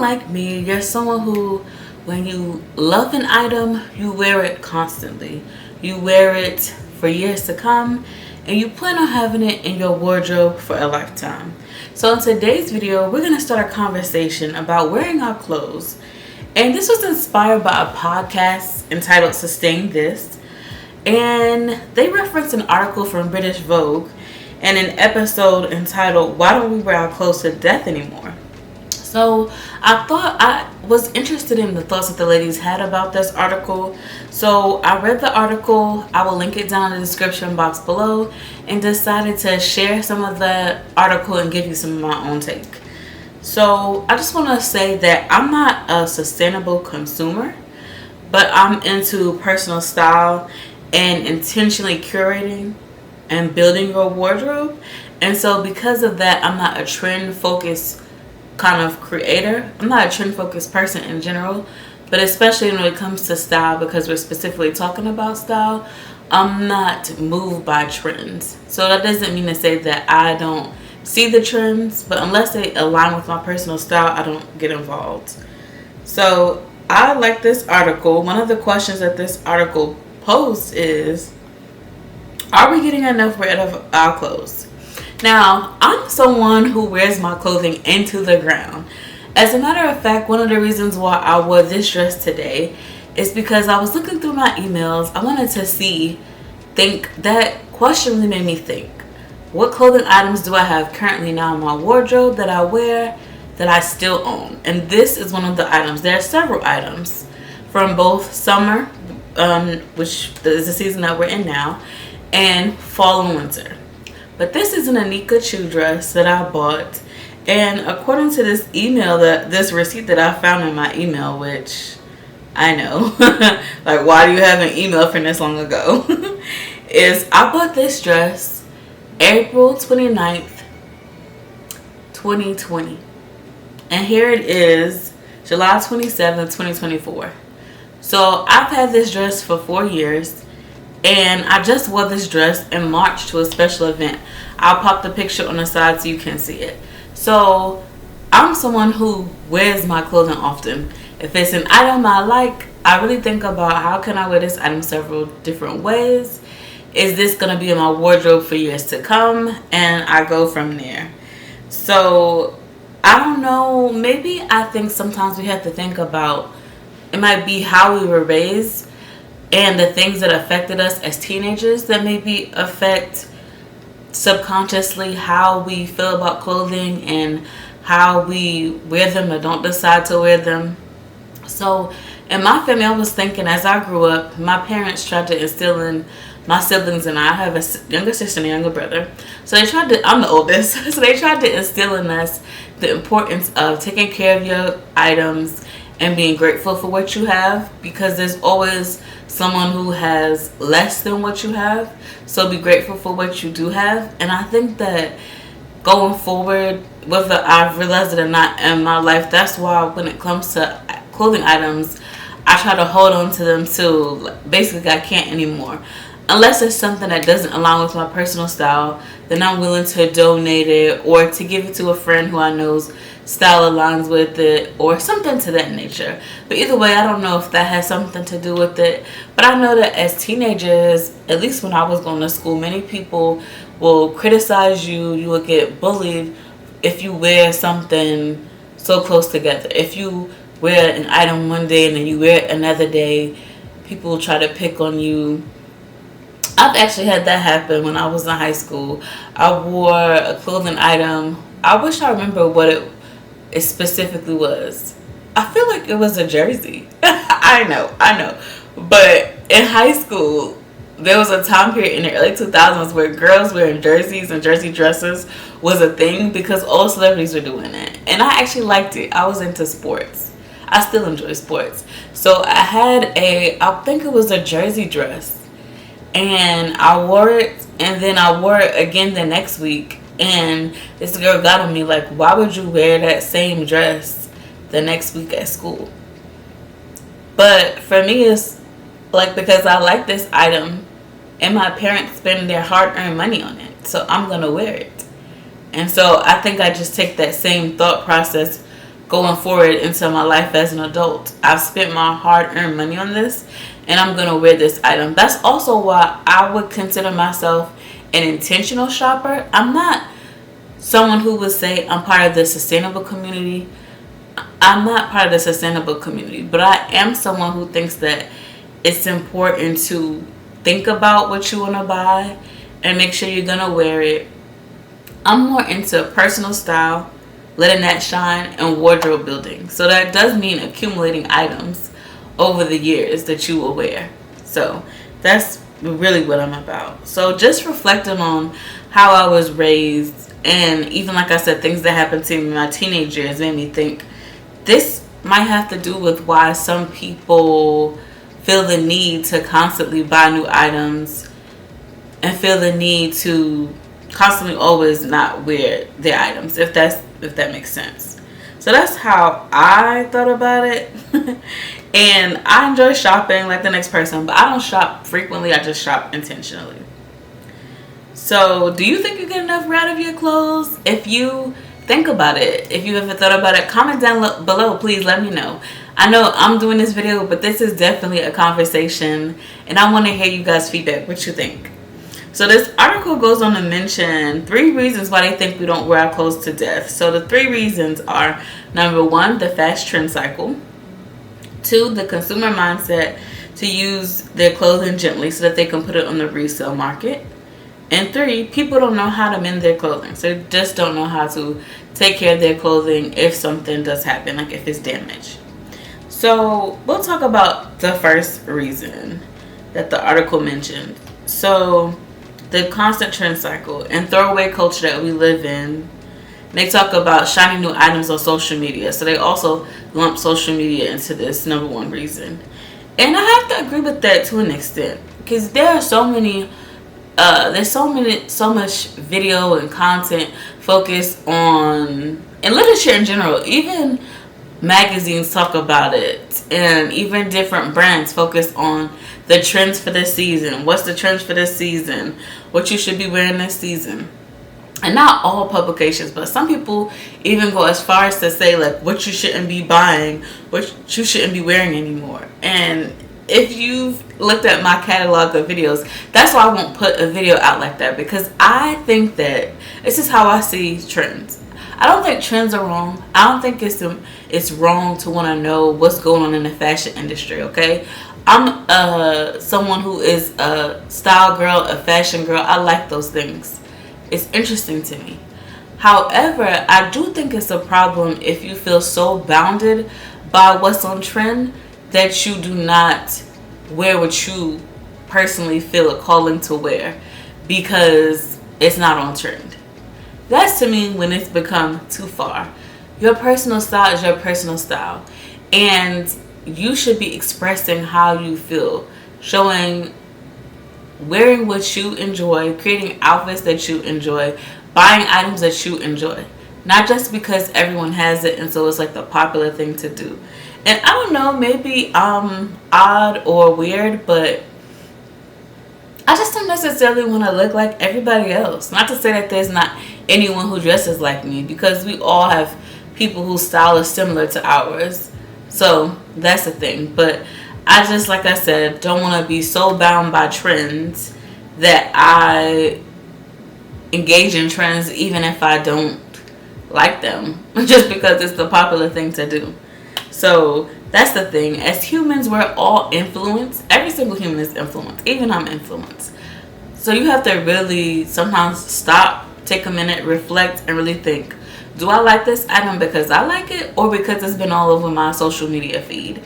like me, you're someone who, when you love an item, you wear it constantly. You wear it for years to come, and you plan on having it in your wardrobe for a lifetime. So in today's video, we're going to start a conversation about wearing our clothes. And this was inspired by a podcast entitled Sustain This. And they referenced an article from British Vogue and an episode entitled Why Don't We Wear Our Clothes to Death Anymore? So I thought I was interested in the thoughts that the ladies had about this article. So I read the article. I will link it down in the description box below, and decided to share some of the article and give you some of my own take. So I just want to say that I'm not a sustainable consumer, but I'm into personal style and intentionally curating and building your wardrobe. And so because of that, I'm not a trend focused kind of creator. I'm not a trend focused person in general, but especially when it comes to style, because we're specifically talking about style, I'm not moved by trends. So that doesn't mean to say that I don't see the trends, but unless they align with my personal style, I don't get involved. So I like this article. One of the questions that this article posed is, are we getting enough rid of our clothes? Now, I'm someone who wears my clothing into the ground. As a matter of fact, one of the reasons why I wore this dress today is because I was looking through my emails. I wanted to that question really made me think. What clothing items do I have currently now in my wardrobe that I wear that I still own? And this is one of the items. There are several items from both summer, which is the season that we're in now, and fall and winter. But this is an Anika Chu dress that I bought, and according to this receipt that I found in my email, which I know, like, why do you have an email from this long ago? Is I bought this dress April 29th, 2020. And here it is, July 27th, 2024. So I've had this dress for 4 years. And I just wore this dress in March to a special event. I'll pop the picture on the side so you can see it. So I'm someone who wears my clothing often. If it's an item I like, I really think about how can I wear this item several different ways. Is this going to be in my wardrobe for years to come? And I go from there. So I don't know. Maybe I think sometimes we have to think about, it might be how we were raised and the things that affected us as teenagers that maybe affect subconsciously how we feel about clothing and how we wear them or don't decide to wear them. So in my family, I was thinking, as I grew up, my parents tried to instill in my siblings, and I have a younger sister and a younger brother. So I'm the oldest, so they tried to instill in us the importance of taking care of your items and being grateful for what you have, because there's always someone who has less than what you have. So be grateful for what you do have. And I think that going forward, whether I've realized it or not in my life, that's why when it comes to clothing items, I try to hold on to them too. Basically, I can't anymore. Unless it's something that doesn't align with my personal style, then I'm willing to donate it or to give it to a friend who I know's style aligns with it, or something to that nature. But either way, I don't know if that has something to do with it. But I know that as teenagers, at least when I was going to school, many people will criticize you. You will get bullied if you wear something so close together. If you wear an item one day and then you wear it another day, people will try to pick on you. I've actually had that happen when I was in high school. I wore a clothing item. I wish I remember what it specifically was. I feel like it was a jersey. I know. But in high school, there was a time period in the early 2000s where girls wearing jerseys and jersey dresses was a thing because all celebrities were doing it. And I actually liked it. I was into sports. I still enjoy sports. So I had I think it was a jersey dress. And I wore it, and then I wore it again the next week. And this girl got on me like, why would you wear that same dress the next week at school? But for me, it's like, because I like this item and my parents spend their hard-earned money on it, so I'm going to wear it. And so I think I just take that same thought process going forward into my life as an adult. I've spent my hard-earned money on this, and I'm going to wear this item. That's also why I would consider myself an intentional shopper. I'm not someone who would say I'm part of the sustainable community. I'm not part of the sustainable community, but I am someone who thinks that it's important to think about what you want to buy and make sure you're going to wear it. I'm more into personal style, letting that shine, and wardrobe building. So that does mean accumulating items over the years that you will wear. So that's really what I'm about. So just reflecting on how I was raised, and even like I said, things that happened to me in my teenage years made me think this might have to do with why some people feel the need to constantly buy new items and feel the need to constantly always not wear their items, if that makes sense. So that's how I thought about it. And I enjoy shopping like the next person, but I don't shop frequently. I just shop intentionally. So do you think you get enough out of your clothes? If you think about it, if you ever thought about it, comment down below. Please let me know. I know I'm doing this video, but this is definitely a conversation, and I want to hear you guys' feedback. What you think? So this article goes on to mention 3 reasons why they think we don't wear our clothes to death. So the 3 reasons are: number 1, the fast trend cycle; 2, the consumer mindset to use their clothing gently so that they can put it on the resale market; and 3, people don't know how to mend their clothing. So they just don't know how to take care of their clothing if something does happen, like if it's damaged. So we'll talk about the first reason that the article mentioned. So the constant trend cycle and throwaway culture that we live in. They talk about shiny new items on social media. So they also lump social media into this number 1 reason. And I have to agree with that to an extent, because there are so much video and content focused on, and literature in general, even magazines talk about it, and even different brands focus on the trends for this season. What's the trends for this season? What you should be wearing this season. And not all publications, but some people even go as far as to say like what you shouldn't be buying, what you shouldn't be wearing anymore. And if you've looked at my catalog of videos, that's why I won't put a video out like that, because I think that this is how I see trends. I don't think trends are wrong. I don't think it's wrong to want to know what's going on in the fashion industry, okay? I'm someone who is a style girl, a fashion girl. I like those things. It's interesting to me. However, I do think it's a problem if you feel so bounded by what's on trend that you do not wear what you personally feel a calling to wear because it's not on trend. That's to me when it's become too far. Your personal style is your personal style, and you should be expressing how you feel, showing, wearing what you enjoy, creating outfits that you enjoy, buying items that you enjoy. Not just because everyone has it and so it's like the popular thing to do. And I don't know, maybe I'm odd or weird, but I just don't necessarily want to look like everybody else. Not to say that there's not anyone who dresses like me, because we all have people whose style is similar to ours. So that's the thing. But I just, like I said, don't want to be so bound by trends that I engage in trends even if I don't like them, just because it's the popular thing to do. So that's the thing. As humans, we're all influenced. Every single human is influenced. Even I'm influenced. So you have to really sometimes stop, take a minute, reflect, and really think, do I like this item because I like it, or because it's been all over my social media feed?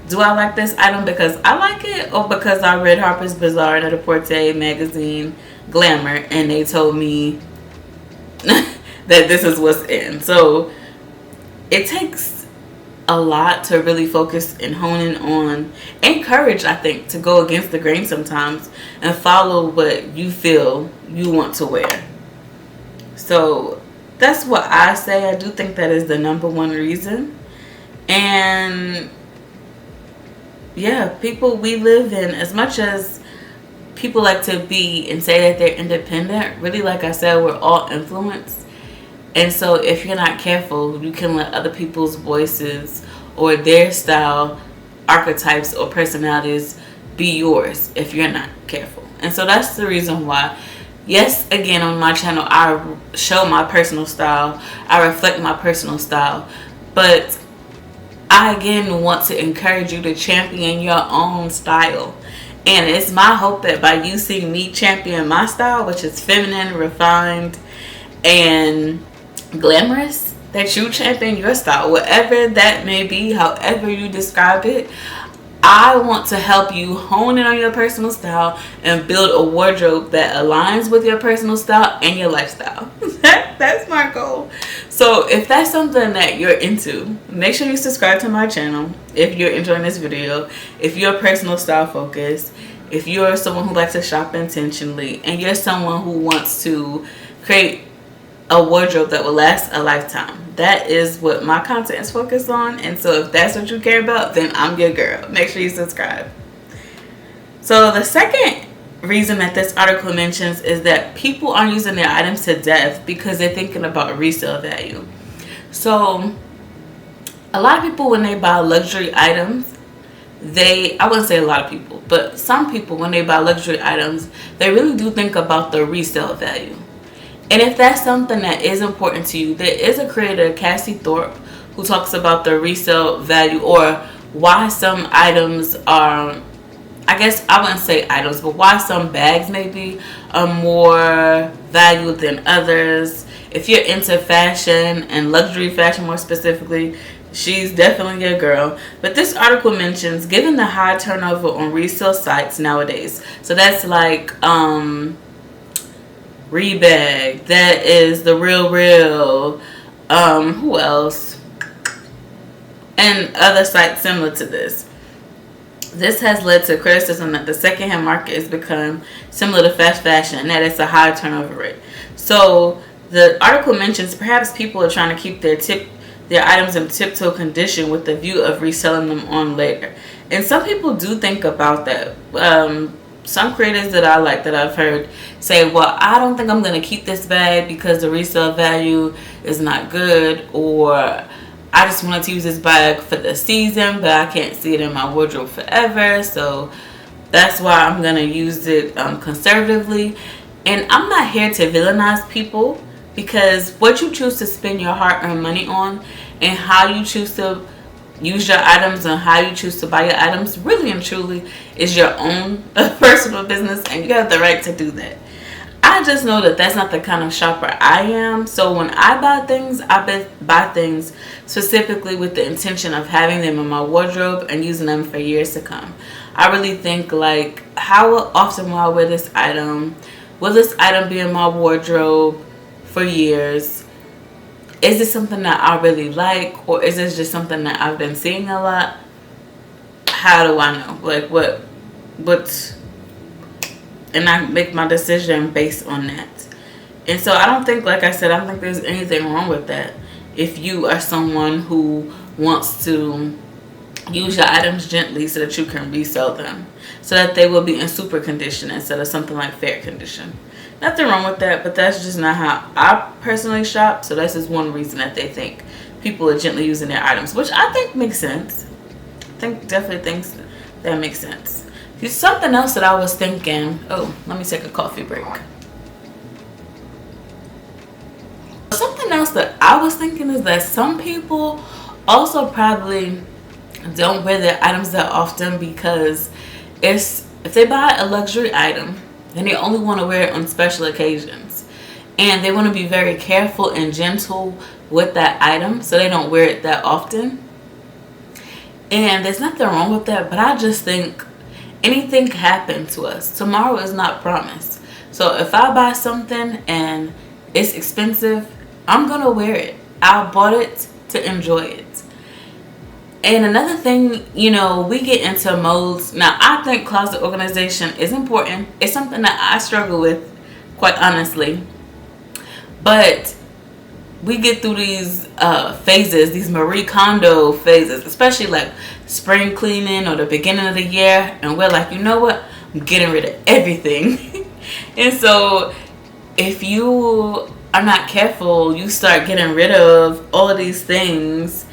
Do I like this item because I like it, or because I read Harper's Bazaar, Net-a-Porter magazine, Glamour, and they told me that this is what's in? So it takes a lot to really focus and hone in on, and courage, I think, to go against the grain sometimes and follow what you feel you want to wear. So that's what I say. I do think that is the number 1 reason. And yeah, people we live in, as much as people like to be and say that they're independent, really, like I said, we're all influenced. And so if you're not careful, you can let other people's voices or their style, archetypes, or personalities be yours if you're not careful. And so that's the reason why, yes, again, on my channel, I show my personal style. I reflect my personal style. But I, again, want to encourage you to champion your own style. And it's my hope that by you seeing me champion my style, which is feminine, refined, and glamorous, that you champion your style, whatever that may be, however you describe it. I want to help you hone in on your personal style and build a wardrobe that aligns with your personal style and your lifestyle. That's my goal. So if that's something that you're into, make sure you subscribe to my channel if you're enjoying this video. If you're personal style focused, if you're someone who likes to shop intentionally, and you're someone who wants to create a wardrobe that will last a lifetime. That is what my content is focused on. And so if that's what you care about, then I'm your girl. Make sure you subscribe. So the second reason that this article mentions is that people are using their items to death because they're thinking about resale value. So a lot of people, when they buy luxury items, I wouldn't say a lot of people, but some people, when they buy luxury items, they really do think about the resale value. And if that's something that is important to you, there is a creator, Cassie Thorpe, who talks about the resale value, or why some items are, I guess I wouldn't say items, but why some bags maybe are more valued than others. If you're into fashion and luxury fashion more specifically, she's definitely your girl. But this article mentions, given the high turnover on resale sites nowadays, so that's like Rebag, that is The Real, who else, and other sites similar to this. This has led to criticism that the secondhand market has become similar to fast fashion, and that it's a high turnover rate. So the article mentions perhaps people are trying to keep their items in tip-toe condition with the view of reselling them on later. And some people do think about that. Some creators that I like, that I've heard say, well, I don't think I'm going to keep this bag because the resale value is not good, or I just wanted to use this bag for the season, but I can't see it in my wardrobe forever, so that's why I'm going to use it conservatively. And I'm not here to villainize people, because what you choose to spend your hard-earned money on and how you choose to use your items and how you choose to buy your items really and truly is your own personal business, and you have the right to do that. I just know that that's not the kind of shopper I am. So when I buy things, I buy things specifically with the intention of having them in my wardrobe and using them for years to come. I really think, like, how often will I wear this item? Will this item be in my wardrobe for years? Is this something that I really like, or is this just something that I've been seeing a lot? How do I know? Like, what, and I make my decision based on that. And so I don't think, like I said, I don't think there's anything wrong with that. If you are someone who wants to use your items gently so that you can resell them, so that they will be in super condition instead of something like fair condition. Nothing wrong with that, but that's just not how I personally shop. So that's just one reason that they think people are gently using their items, which I think makes sense. Definitely thinks that makes sense. Something else that I was thinking, oh, let me take a coffee break. Something else that I was thinking is that some people also probably don't wear their items that often, because if they buy a luxury item, then they only want to wear it on special occasions, and they want to be very careful and gentle with that item, so they don't wear it that often. And there's nothing wrong with that, but I just think anything can happen to us. Tomorrow is not promised. So if I buy something and it's expensive, I'm gonna wear it. I bought it to enjoy it. And another thing, you know, we get into modes. Now, I think closet organization is important. It's something that I struggle with, quite honestly. But we get through these phases, these Marie Kondo phases, especially like spring cleaning or the beginning of the year. And we're like, you know what? I'm getting rid of everything. And so if you are not careful, you start getting rid of all of these things.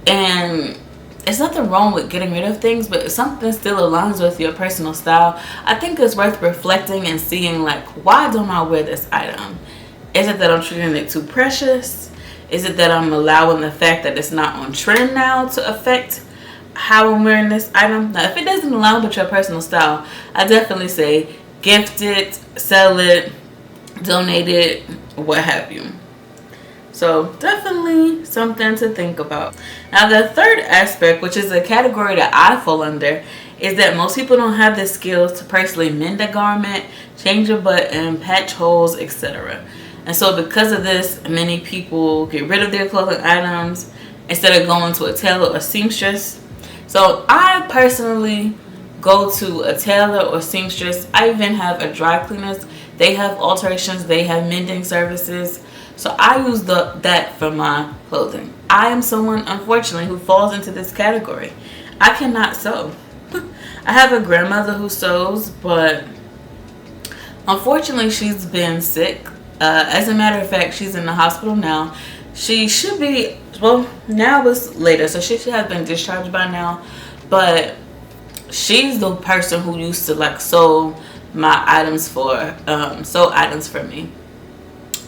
And it's nothing wrong with getting rid of things, but if something still aligns with your personal style, I think it's worth reflecting and seeing, like, why don't I wear this item? Is it that I'm treating it too precious? Is it that I'm allowing the fact that it's not on trend now to affect how I'm wearing this item? Now, if it doesn't align with your personal style, I definitely say gift it, sell it, donate it, what have you. So definitely something to think about. Now, the third aspect, which is a category that I fall under, is that most people don't have the skills to personally mend a garment, change a button, patch holes, etc. And so because of this, many people get rid of their clothing items instead of going to a tailor or seamstress. So I personally go to a tailor or seamstress. I even have a dry cleaners. They have alterations. They have mending services. So I use that for my clothing. I am someone, unfortunately, who falls into this category. I cannot sew. I have a grandmother who sews, but unfortunately she's been sick. As a matter of fact, she's in the hospital now. She should be, well, now it's later, so she should have been discharged by now. But she's the person who used to like sew my items for, sew items for me.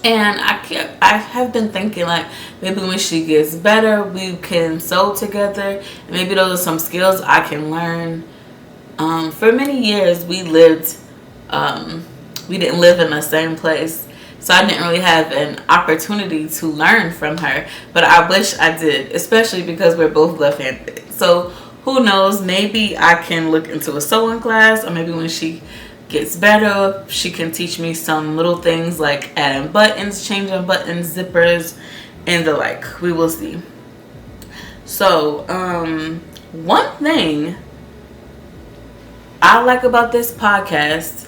And I have been thinking, like, maybe when she gets better, we can sew together. And maybe those are some skills I can learn. For many years, we didn't live in the same place. So I didn't really have an opportunity to learn from her. But I wish I did, especially because we're both left-handed. So who knows, maybe I can look into a sewing class, or maybe when she gets better, she can teach me some little things like adding buttons, changing buttons, zippers, and the like. We will see. So one thing I like about this podcast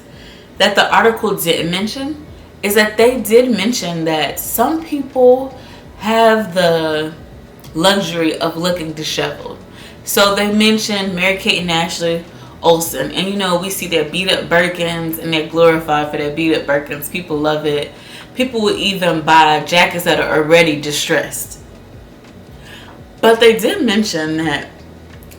that the article didn't mention is that they did mention that some people have the luxury of looking disheveled. So they mentioned Mary-Kate and Ashley Olsen, and you know, we see their beat up Birkins and they're glorified for their beat up Birkins. People love it. People will even buy jackets that are already distressed. But they did mention that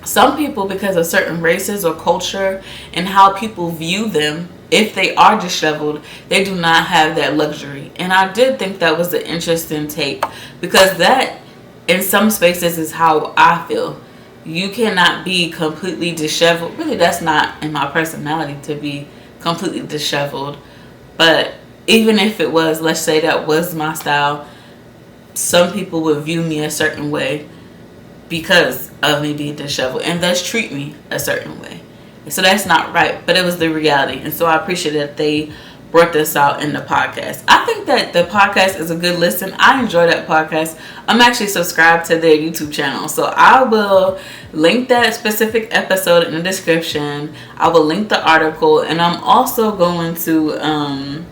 some people, because of certain races or culture and how people view them, if they are disheveled, they do not have that luxury. And I did think that was an interesting take, because that in some spaces is how I feel. You cannot be completely disheveled. Really, that's not in my personality to be completely disheveled. But even if it was, let's say that was my style, some people would view me a certain way because of me being disheveled, and thus treat me a certain way. So that's not right, but it was the reality. And so I appreciate that they brought this out in the podcast. I think that the podcast is a good listen. I enjoy that podcast. I'm actually subscribed to their YouTube channel, so I will link that specific episode in the description. I will link the article, and I'm also going to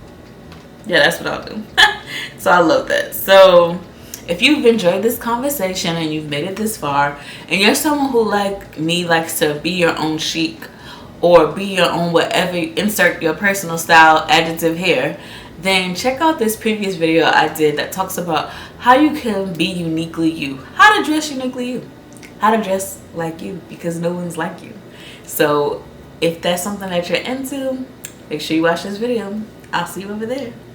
yeah, that's what I'll do. So I love that. So if you've enjoyed this conversation and you've made it this far, and you're someone who, like me, likes to be your own chic or be your own whatever, insert your personal style adjective here, then check out this previous video I did that talks about how you can be uniquely you, how to dress uniquely you, how to dress like you, because no one's like you. So if that's something that you're into, make sure you watch this video. I'll see you over there.